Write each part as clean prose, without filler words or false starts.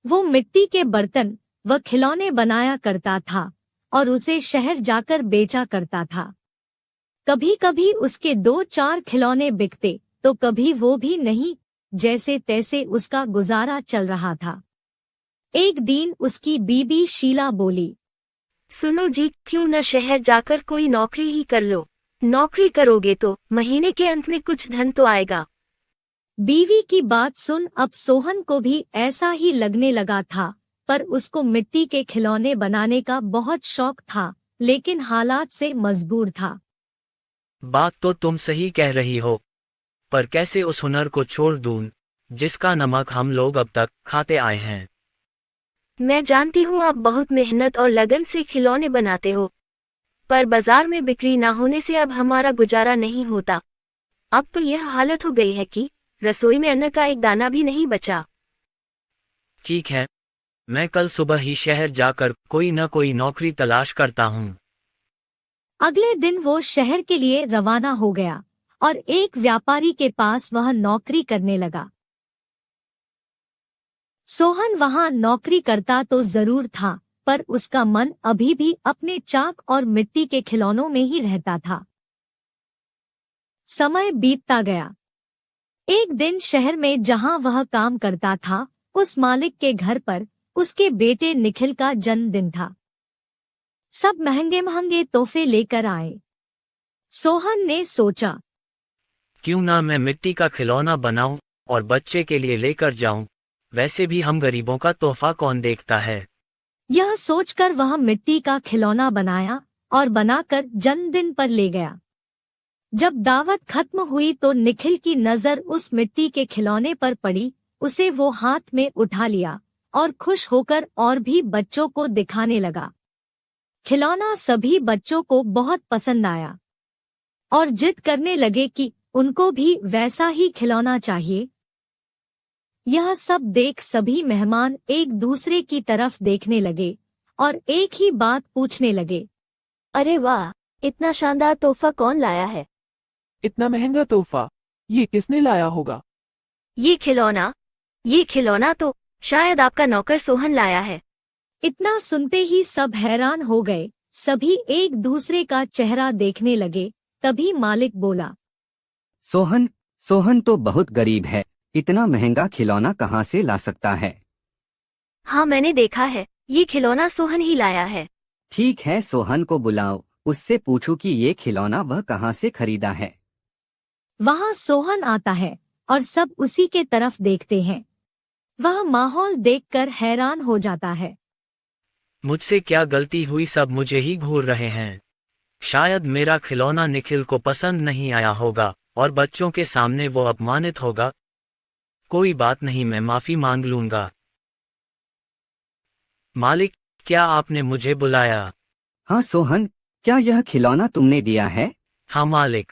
वो मिट्टी के बर्तन व खिलौने बनाया करता था और उसे शहर जाकर बेचा करता था। कभी कभी उसके 2-4 खिलौने बिकते तो कभी वो भी नहीं, जैसे तैसे उसका गुजारा चल रहा था। एक दिन उसकी बीबी शीला बोली, सुनो जी, क्यों न शहर जाकर कोई नौकरी ही कर लो। नौकरी करोगे तो महीने के अंत में कुछ धन तो आएगा। बीवी की बात सुन अब सोहन को भी ऐसा ही लगने लगा था, पर उसको मिट्टी के खिलौने बनाने का बहुत शौक था, लेकिन हालात से मजबूर था। बात तो तुम सही कह रही हो, पर कैसे उस हुनर को छोड़ दूं, जिसका नमक हम लोग अब तक खाते आए हैं। मैं जानती हूँ आप बहुत मेहनत और लगन से खिलौने बनाते हो, पर बाजार में बिक्री ना होने से अब हमारा गुजारा नहीं होता। अब तो यह हालत हो गई है कि रसोई में अन्न का एक दाना भी नहीं बचा। ठीक है, मैं कल सुबह ही शहर जाकर कोई न कोई नौकरी तलाश करता हूँ। अगले दिन वो शहर के लिए रवाना हो गया और एक व्यापारी के पास वह नौकरी करने लगा। सोहन वहां नौकरी करता तो जरूर था, पर उसका मन अभी भी अपने चाक और मिट्टी के खिलौनों में ही रहता था। समय बीतता गया। एक दिन शहर में जहां वह काम करता था, उस मालिक के घर पर उसके बेटे निखिल का जन्मदिन था। सब महंगे महंगे तोहफे लेकर आए। सोहन ने सोचा, क्यों ना मैं मिट्टी का खिलौना बनाऊं और बच्चे के लिए लेकर जाऊं, वैसे भी हम गरीबों का तोहफा कौन देखता है। यह सोचकर वह मिट्टी का खिलौना बनाया और बनाकर जन्मदिन पर ले गया। जब दावत खत्म हुई तो निखिल की नजर उस मिट्टी के खिलौने पर पड़ी। उसे वो हाथ में उठा लिया और खुश होकर और भी बच्चों को दिखाने लगा। खिलौना सभी बच्चों को बहुत पसंद आया और जिद करने लगे कि उनको भी वैसा ही खिलौना चाहिए। यह सब देख सभी मेहमान एक दूसरे की तरफ देखने लगे और एक ही बात पूछने लगे, अरे वाह, इतना शानदार तोहफा कौन लाया है? इतना महंगा तोहफा ये किसने लाया होगा? ये खिलौना तो शायद आपका नौकर सोहन लाया है। इतना सुनते ही सब हैरान हो गए। सभी एक दूसरे का चेहरा देखने लगे। तभी मालिक बोला, सोहन सोहन तो बहुत गरीब है, इतना महंगा खिलौना कहाँ से ला सकता है? हाँ, मैंने देखा है, ये खिलौना सोहन ही लाया है। ठीक है, सोहन को बुलाओ, उससे पूछो कि ये खिलौना वह कहाँ से खरीदा है। वहाँ सोहन आता है और सब उसी के तरफ देखते हैं। वह माहौल देखकर हैरान हो जाता है। मुझसे क्या गलती हुई, सब मुझे ही घूर रहे हैं। शायद मेरा खिलौना निखिल को पसंद नहीं आया होगा और बच्चों के सामने वो अपमानित होगा। कोई बात नहीं, मैं माफी मांग लूंगा। मालिक, क्या आपने मुझे बुलाया? हाँ सोहन, क्या यह खिलौना तुमने दिया है? हाँ मालिक।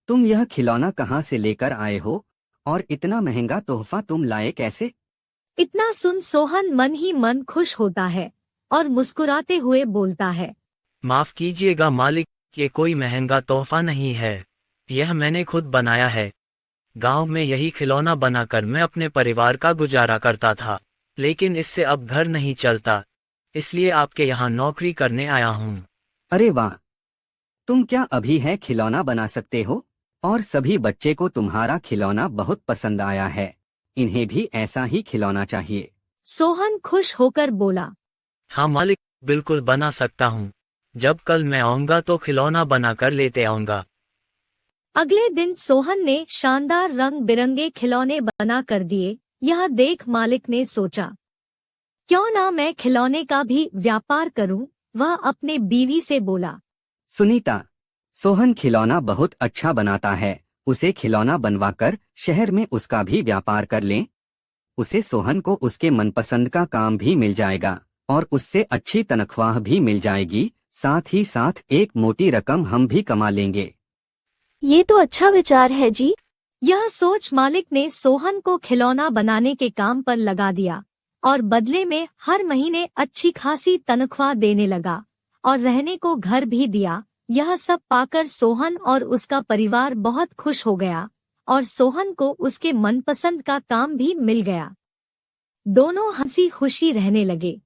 तुम यह खिलौना कहाँ से लेकर आए हो और इतना महंगा तोहफा तुम लाए कैसे? इतना सुन सोहन मन ही मन खुश होता है और मुस्कुराते हुए बोलता है, माफ कीजिएगा मालिक, ये कोई महंगा तोहफा नहीं है, यह मैंने खुद बनाया है। गांव में यही खिलौना बनाकर मैं अपने परिवार का गुजारा करता था, लेकिन इससे अब घर नहीं चलता, इसलिए आपके यहाँ नौकरी करने आया हूँ। अरे वाह, तुम क्या अभी है खिलौना बना सकते हो? और सभी बच्चे को तुम्हारा खिलौना बहुत पसंद आया है, इन्हें भी ऐसा ही खिलौना चाहिए। सोहन खुश होकर बोला, हाँ मालिक, बिल्कुल बना सकता हूँ। जब कल मैं आऊँगा तो खिलौना बना कर लेते आऊँगा। अगले दिन सोहन ने शानदार रंग बिरंगे खिलौने बना कर दिए। यह देख मालिक ने सोचा, क्यों ना मैं खिलौने का भी व्यापार करूं। वह अपने बीवी से बोला, सुनीता, सोहन खिलौना बहुत अच्छा बनाता है, उसे खिलौना बनवाकर शहर में उसका भी व्यापार कर लें। उसे सोहन को उसके मनपसंद का काम भी मिल जाएगा और उससे अच्छी तनख्वाह भी मिल जाएगी, साथ ही साथ एक मोटी रकम हम भी कमा लेंगे। ये तो अच्छा विचार है जी। यह सोच मालिक ने सोहन को खिलौना बनाने के काम पर लगा दिया और बदले में हर महीने अच्छी खासी तनख्वाह देने लगा और रहने को घर भी दिया। यह सब पाकर सोहन और उसका परिवार बहुत खुश हो गया और सोहन को उसके मनपसंद का काम भी मिल गया। दोनों हंसी खुशी रहने लगे।